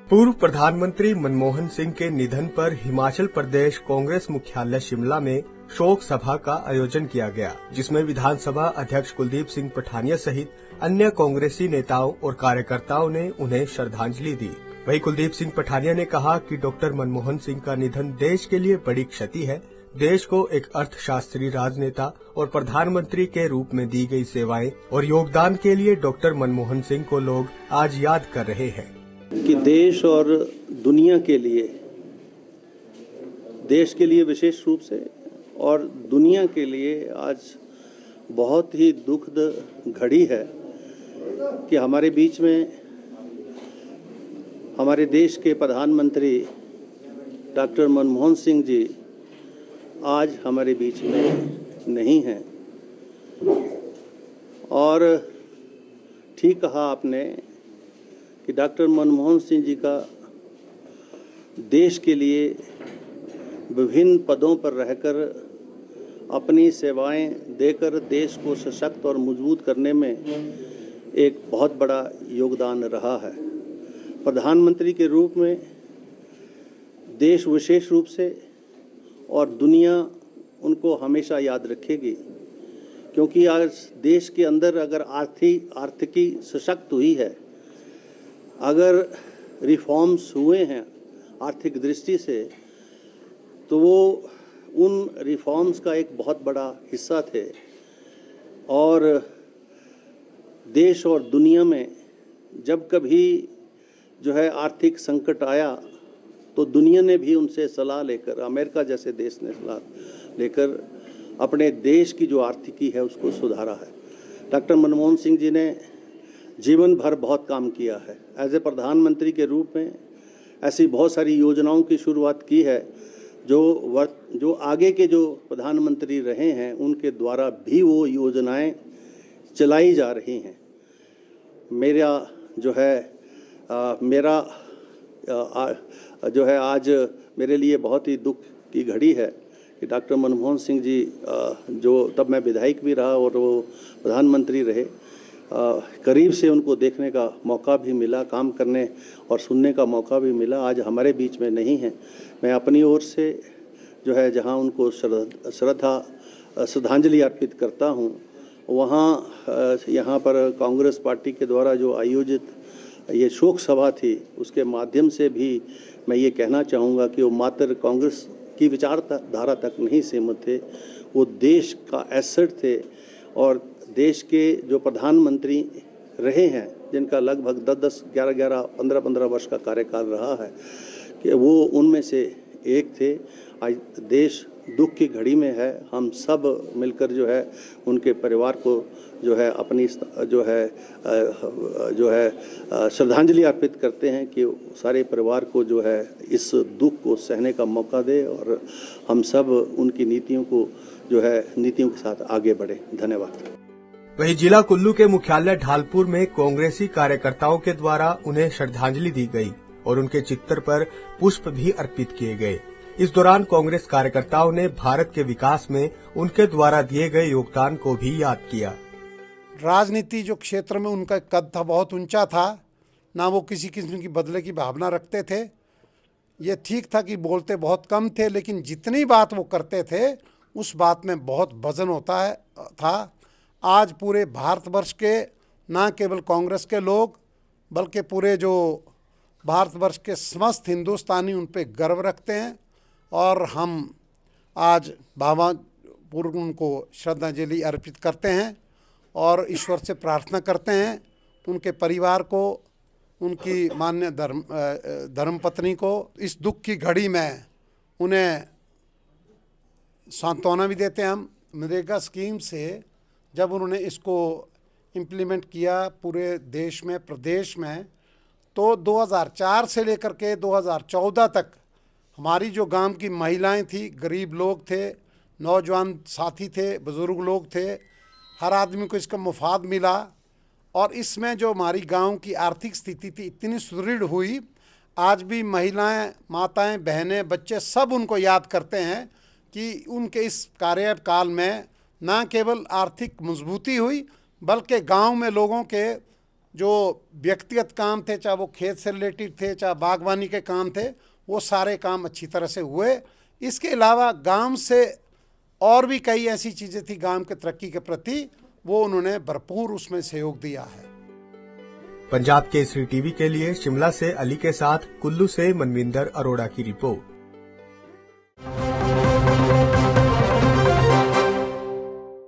पूर्व प्रधानमंत्री मनमोहन सिंह के निधन पर हिमाचल प्रदेश कांग्रेस मुख्यालय शिमला में शोक सभा का आयोजन किया गया, जिसमें विधानसभा अध्यक्ष कुलदीप सिंह पठानिया सहित अन्य कांग्रेसी नेताओं और कार्यकर्ताओं ने उन्हें श्रद्धांजलि दी। वहीं कुलदीप सिंह पठानिया ने कहा कि डॉक्टर मनमोहन सिंह का निधन देश के लिए बड़ी क्षति है। देश को एक अर्थशास्त्री, राजनेता और प्रधानमंत्री के रूप में दी गई सेवाएं और योगदान के लिए डॉक्टर मनमोहन सिंह को लोग आज याद कर रहे हैं। कि देश और दुनिया के लिए, देश के लिए विशेष रूप से और दुनिया के लिए आज बहुत ही दुखद घड़ी है कि हमारे बीच में हमारे देश के प्रधानमंत्री डॉक्टर मनमोहन सिंह जी आज हमारे बीच में नहीं हैं। और ठीक कहा आपने कि डॉक्टर मनमोहन सिंह जी का देश के लिए विभिन्न पदों पर रहकर अपनी सेवाएं देकर देश को सशक्त और मजबूत करने में एक बहुत बड़ा योगदान रहा है। प्रधानमंत्री के रूप में देश विशेष रूप से और दुनिया उनको हमेशा याद रखेगी, क्योंकि आज देश के अंदर अगर आर्थिकी सशक्त हुई है, अगर रिफॉर्म्स हुए हैं आर्थिक दृष्टि से, तो वो उन रिफॉर्म्स का एक बहुत बड़ा हिस्सा थे। और देश और दुनिया में जब कभी जो है आर्थिक संकट आया तो दुनिया ने भी उनसे सलाह लेकर, अमेरिका जैसे देश ने सलाह लेकर अपने देश की जो आर्थिकी है उसको सुधारा है। डॉक्टर मनमोहन सिंह जी ने जीवन भर बहुत काम किया है। एज ए प्रधानमंत्री के रूप में ऐसी बहुत सारी योजनाओं की शुरुआत की है जो आगे के जो प्रधानमंत्री रहे हैं उनके द्वारा भी वो योजनाएं चलाई जा रही हैं। जो है आज मेरे लिए बहुत ही दुख की घड़ी है कि डॉक्टर मनमोहन सिंह जी जो तब मैं विधायक भी रहा और वो प्रधानमंत्री रहे, करीब से उनको देखने का मौका भी मिला, काम करने और सुनने का मौका भी मिला, आज हमारे बीच में नहीं हैं। मैं अपनी ओर से जो है जहां उनको श्रद्धांजलि अर्पित करता हूं, वहां यहाँ पर कांग्रेस पार्टी के द्वारा जो आयोजित ये शोक सभा थी, उसके माध्यम से भी मैं ये कहना चाहूँगा कि वो मात्र कांग्रेस की विचारधारा तक नहीं सीमित थे, वो देश का एसेट थे। और देश के जो प्रधानमंत्री रहे हैं, जिनका लगभग 10-10, 11-11, 15-15 वर्ष का कार्यकाल रहा है, कि वो उनमें से एक थे। आज देश दुख की घड़ी में है। हम सब मिलकर जो है उनके परिवार को जो है अपनी जो है श्रद्धांजलि अर्पित करते हैं कि सारे परिवार को जो है इस दुख को सहने का मौका दे और हम सब उनकी नीतियों के साथ आगे बढ़े। धन्यवाद। वहीं जिला कुल्लू के मुख्यालय ढालपुर में कांग्रेसी कार्यकर्ताओं के द्वारा उन्हें श्रद्धांजलि दी गई और उनके चित्र पर पुष्प भी अर्पित किए गए। इस दौरान कांग्रेस कार्यकर्ताओं ने भारत के विकास में उनके द्वारा दिए गए योगदान को भी याद किया। राजनीति जो क्षेत्र में उनका कद था बहुत ऊंचा था, ना वो किसी किस्म की बदले की भावना रखते थे। ये ठीक था कि बोलते बहुत कम थे, लेकिन जितनी बात वो करते थे उस बात में बहुत वजन था। आज पूरे भारतवर्ष के, ना केवल कांग्रेस के लोग बल्कि पूरे जो भारतवर्ष के समस्त हिंदुस्तानी उन पर गर्व रखते हैं और हम आज भावपूर्वक उनको श्रद्धांजलि अर्पित करते हैं और ईश्वर से प्रार्थना करते हैं उनके परिवार को, उनकी मान्य धर्मपत्नी को इस दुख की घड़ी में उन्हें सांत्वना भी देते हैं। हम मनरेगा स्कीम से जब उन्होंने इसको इम्प्लीमेंट किया पूरे देश में, प्रदेश में, तो 2004 से लेकर के 2014 तक हमारी जो गांव की महिलाएं थी, गरीब लोग थे, नौजवान साथी थे, बुज़ुर्ग लोग थे, हर आदमी को इसका मुफाद मिला। और इसमें जो हमारी गांव की आर्थिक स्थिति थी इतनी सुदृढ़ हुई, आज भी महिलाएं, माताएं, बहनें, बच्चे सब उनको याद करते हैं कि उनके इस कार्यकाल में ना केवल आर्थिक मजबूती हुई बल्कि गांव में लोगों के जो व्यक्तिगत काम थे, चाहे वो खेत से रिलेटेड थे, चाहे बागवानी के काम थे, वो सारे काम अच्छी तरह से हुए। इसके अलावा गांव से और भी कई ऐसी चीज़ें थी गांव के तरक्की के प्रति, वो उन्होंने भरपूर उसमें सहयोग दिया है। पंजाब केसरी टीवी के लिए शिमला से अली के साथ कुल्लू से मनविंदर अरोड़ा की रिपोर्ट।